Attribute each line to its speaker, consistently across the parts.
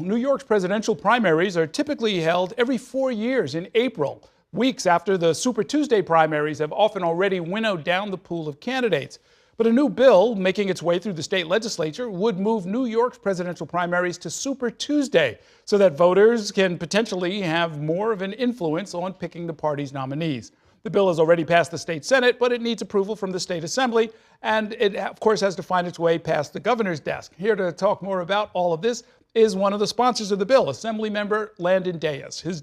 Speaker 1: New York's presidential primaries are typically held every 4 years in April, weeks after the Super Tuesday primaries have often already winnowed down the pool of candidates. But a new bill making its way through the state legislature would move New York's presidential primaries to Super Tuesday so that voters can potentially have more of an influence on picking the party's nominees. The bill has already passed the state Senate, but it needs approval from the state Assembly, and it, of course, has to find its way past the governor's desk. Here to talk more about all of this is one of the sponsors of the bill, Assemblymember Landon Dais. His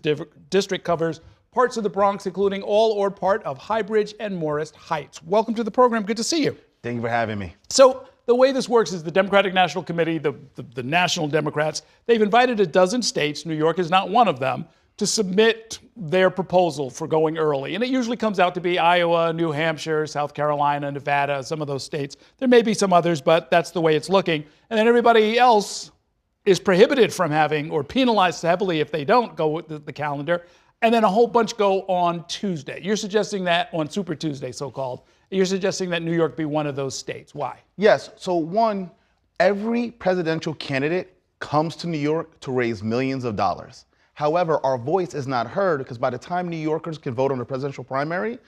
Speaker 1: district covers parts of the Bronx, including all or part of Highbridge and Morris Heights. Welcome to the program. Good to see you.
Speaker 2: Thank you for having me.
Speaker 1: So the way this works is the Democratic National Committee, the National Democrats, they've invited a dozen states, New York is not one of them, to submit their proposal for going early. And it usually comes out to be Iowa, New Hampshire, South Carolina, Nevada, some of those states. There may be some others, but that's the way it's looking. And then everybody else is prohibited from having or penalized heavily if they don't go with the calendar. And then a whole bunch go on Tuesday. You're suggesting that on Super Tuesday, so-called. You're suggesting that New York be one of those states. Why?
Speaker 2: Yes. So one, every presidential candidate comes to New York to raise millions of dollars. However, our voice is not heard because by the time New Yorkers can vote on the presidential primary,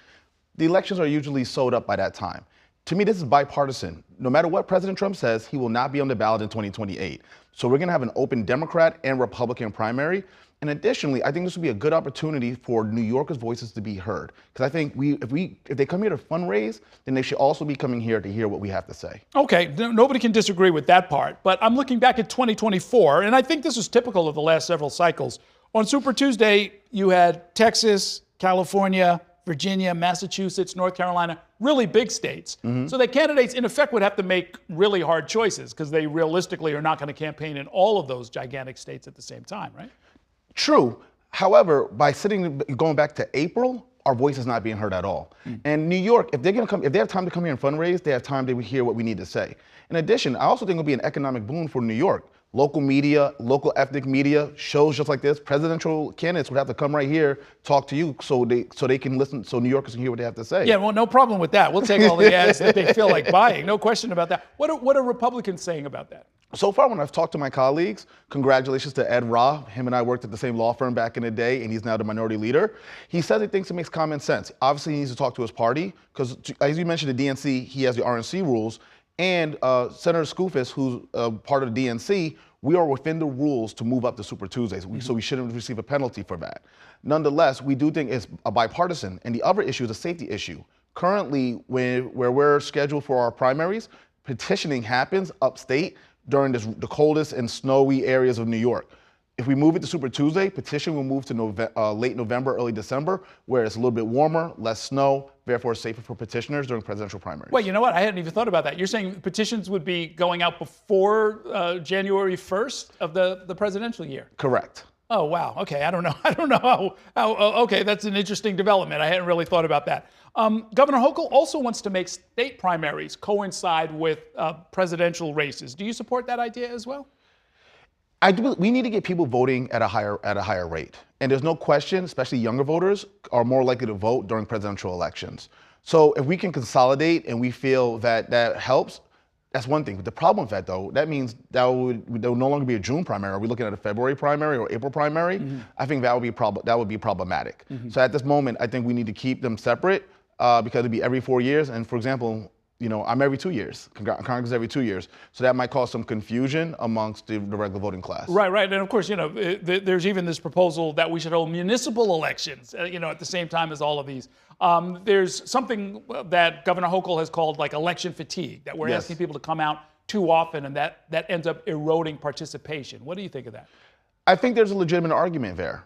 Speaker 2: the elections are usually sold up by that time. To me, this is bipartisan. No matter what President Trump says, he will not be on the ballot in 2028. So we're going to have an open Democrat and Republican primary. And additionally, I think this would be a good opportunity for New Yorkers' voices to be heard. Because I think if they come here to fundraise, then they should also be coming here to hear what we have to say.
Speaker 1: Okay, nobody can disagree with that part. But I'm looking back at 2024, and I think this is typical of the last several cycles. On Super Tuesday, you had Texas, California, Virginia, Massachusetts, North Carolina, really big states. So the candidates, in effect, would have to make really hard choices because they realistically are not going to campaign in all of those gigantic states at the same time, right?
Speaker 2: True. However, by going back to April, our voice is not being heard at all. And New York, if they have time to come here and fundraise, they have time to hear what we need to say. In addition, I also think it'll be an economic boon for New York. Local media, local ethnic media, shows just like this, presidential candidates would have to come right here, talk to you so they can listen, so New Yorkers can hear what they have to say.
Speaker 1: Yeah, well, no problem with that. We'll take all the ads that they feel like buying. No question about that. What are Republicans saying about that?
Speaker 2: So far, when I've talked to my colleagues, congratulations to Ed Ra. Him and I worked at the same law firm back in the day, and he's now the minority leader. He says he thinks it makes common sense. Obviously, he needs to talk to his party, because as you mentioned, the DNC, he has the RNC rules, and Senator Skoufis, who's part of the DNC, we are within the rules to move up to Super Tuesdays, so we shouldn't receive a penalty for that. Nonetheless, we do think it's a bipartisan, and the other issue is a safety issue. Currently, where we're scheduled for our primaries, petitioning happens upstate during the coldest and snowy areas of New York. If we move it to Super Tuesday, petition will move to late November, early December, where it's a little bit warmer, less snow, therefore safer for petitioners during presidential primaries.
Speaker 1: Well, you know what? I hadn't even thought about that. You're saying petitions would be going out before January 1st of the presidential year?
Speaker 2: Correct.
Speaker 1: Oh, wow. Okay, I don't know how okay, that's an interesting development. I hadn't really thought about that. Governor Hochul also wants to make state primaries coincide with presidential races. Do you support that idea as well?
Speaker 2: I do. We need to get people voting at a higher rate. And there's no question, especially younger voters are more likely to vote during presidential elections. So if we can consolidate and we feel that that helps, that's one thing. But the problem with that, though, that means there will no longer be a June primary. Are we looking at a February primary or April primary? I think that would be problematic. So at this moment, I think we need to keep them separate because it'd be every 4 years. And for example, I'm every 2 years. Congress is every 2 years. So that might cause some confusion amongst the regular voting class.
Speaker 1: Right. And of course, there's even this proposal that we should hold municipal elections, at the same time as all of these. There's something that Governor Hochul has called like election fatigue, that we're asking people to come out too often, and that ends up eroding participation. What do you think of that?
Speaker 2: I think there's a legitimate argument there.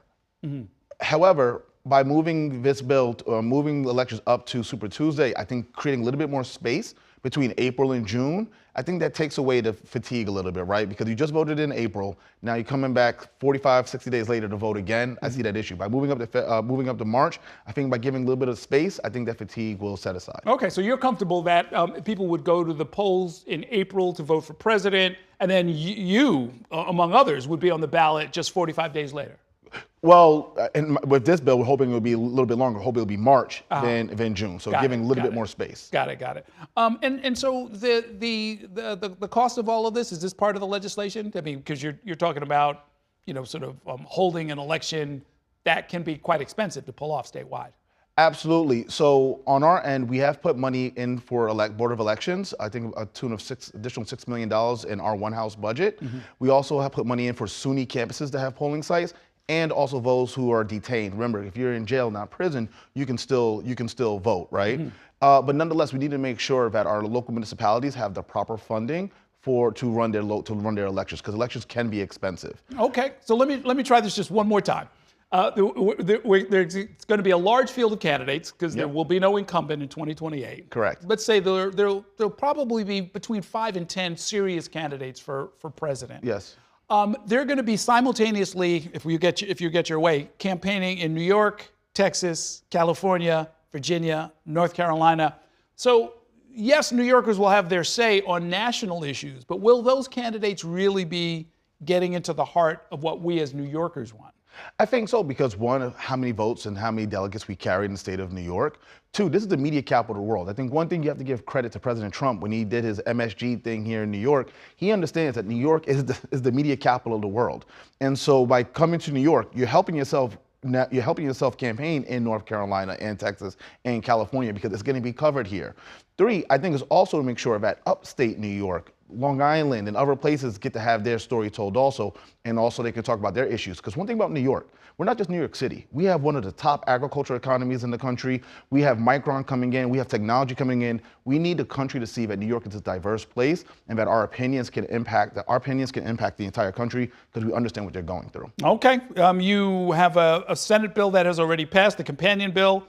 Speaker 2: However, by moving this bill, moving elections up to Super Tuesday, I think creating a little bit more space between April and June, I think that takes away the fatigue a little bit, right? Because you just voted in April, now you're coming back 45, 60 days later to vote again. I see that issue. By moving up to March, I think by giving a little bit of space, I think that fatigue will set aside.
Speaker 1: Okay, so you're comfortable that people would go to the polls in April to vote for president, and then you, among others, would be on the ballot just 45 days later?
Speaker 2: Well, and with this bill, we're hoping it'll be a little bit longer. Hoping it'll be March than June. So giving a little bit more space.
Speaker 1: Got it. And so the cost of all of this, is this part of the legislation? I mean, because you're talking about sort of holding an election that can be quite expensive to pull off statewide.
Speaker 2: Absolutely. So on our end, we have put money in for Board of Elections. I think a tune of additional $6 million in our one house budget. We also have put money in for SUNY campuses to have polling sites, and also those who are detained. Remember, if you're in jail, not prison, you can still vote, right? But nonetheless, we need to make sure that our local municipalities have the proper funding to run their elections, because elections can be expensive.
Speaker 1: Okay, so let me try this just one more time. There's going to be a large field of candidates because there will be no incumbent in 2028.
Speaker 2: Correct.
Speaker 1: Let's say there'll probably be between 5 and 10 serious candidates for president.
Speaker 2: Yes.
Speaker 1: They're going to be simultaneously, if you get your way, campaigning in New York, Texas, California, Virginia, North Carolina. So yes, New Yorkers will have their say on national issues, but will those candidates really be getting into the heart of what we as New Yorkers want?
Speaker 2: I think so, because one, of how many votes and how many delegates we carry in the state of New York. Two, this is the media capital of the world. I think one thing you have to give credit to President Trump when he did his MSG thing here in New York, he understands that New York is the media capital of the world. And so by coming to New York, you're helping yourself campaign in North Carolina and Texas and California, because it's going to be covered here. Three, I think is also to make sure that upstate New York, Long Island, and other places get to have their story told also, and also they can talk about their issues. Because one thing about New York, we're not just New York City. We have one of the top agricultural economies in the country. We have Micron coming in. We have technology coming in. We need the country to see that New York is a diverse place, and that our opinions can impact the entire country, because we understand what they're going through. Okay.
Speaker 1: You have a Senate bill that has already passed, the companion bill.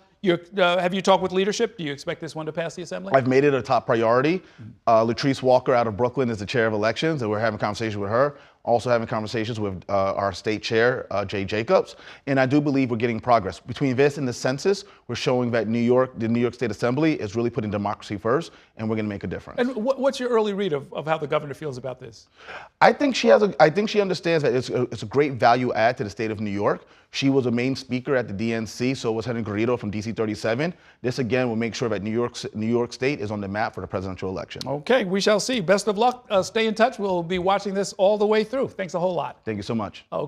Speaker 1: Have you talked with leadership? Do you expect this one to pass the Assembly?
Speaker 2: I've made it a top priority. Latrice Walker out of Brooklyn is the chair of elections, and we're having conversations with her. Also having conversations with our state chair, Jay Jacobs. And I do believe we're getting progress. Between this and the census, we're showing that the New York State Assembly is really putting democracy first, and we're going to make a difference.
Speaker 1: And what's your early read of how the governor feels about this?
Speaker 2: I think she understands that it's a great value add to the state of New York. She was a main speaker at the DNC, so was Henry Garrido from DC 37. This again will make sure that New York State is on the map for the presidential election.
Speaker 1: Okay, we shall see. Best of luck. Stay in touch. We'll be watching this all the way through. Thanks a whole lot.
Speaker 2: Thank you so much.